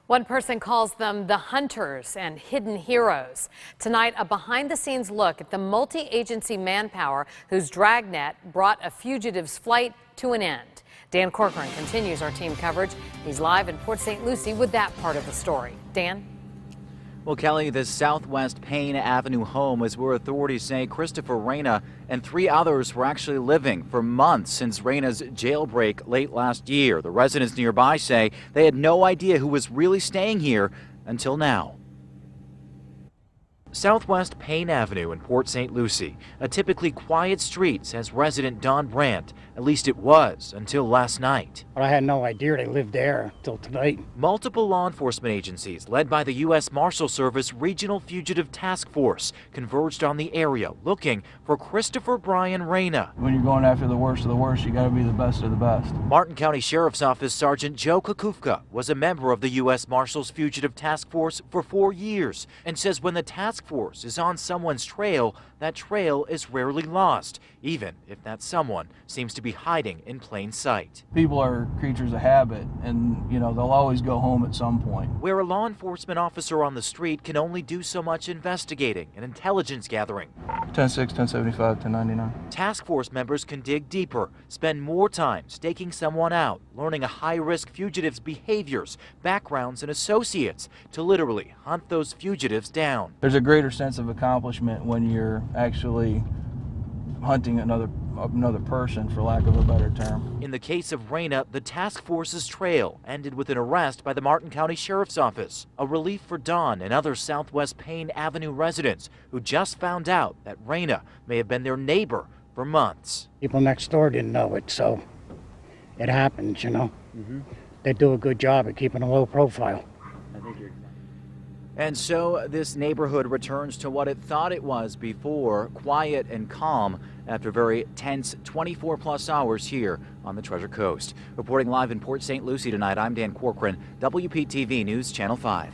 One person calls them the hunters and hidden heroes. Tonight, a behind-the-scenes look at the multi-agency manpower whose dragnet brought a fugitive's flight to an end. Dan Corcoran continues our team coverage. He's live in Port St. Lucie with that part of the story. Dan? Well, Kelly, this Southwest Payne Avenue home is where authorities say Christopher Reyna and 3 others were actually living for months since Reyna's jailbreak late last year. The residents nearby say they had no idea who was really staying here until now. Southwest Payne Avenue in Port St. Lucie, a typically quiet street, says resident Don Brandt. At least it was until last night. I had no idea they lived there till tonight. Multiple law enforcement agencies, led by the U.S. Marshal Service Regional Fugitive Task Force, converged on the area looking for Christopher Brian Reyna. When you're going after the worst of the worst, you got to be the best of the best. Martin County Sheriff's Office Sergeant Joe Kakufka was a member of the U.S. Marshal's Fugitive Task Force for 4 years and says when the task force is on someone's trail, that trail is rarely lost, even if that someone seems to be hiding in plain sight. People are creatures of habit, and they'll always go home at some point. Where a law enforcement officer on the street can only do so much investigating and intelligence gathering. 10-6, 1075, 1099. Task force members can dig deeper, spend more time staking someone out, learning a high-risk fugitive's behaviors, backgrounds, and associates to literally hunt those fugitives down. There's a greater sense of accomplishment when you're actually hunting another person, for lack of a better term. In the case of Reyna, the task force's trail ended with an arrest by the Martin County Sheriff's Office. A relief for Don and other Southwest Payne Avenue residents who just found out that Reyna may have been their neighbor for months. People next door didn't know it, so it happens, They do a good job at keeping a low profile. And so this neighborhood returns to what it thought it was before, quiet and calm after very tense 24-plus hours here on the Treasure Coast. Reporting live in Port St. Lucie tonight, I'm Dan Corcoran, WPTV News Channel 5.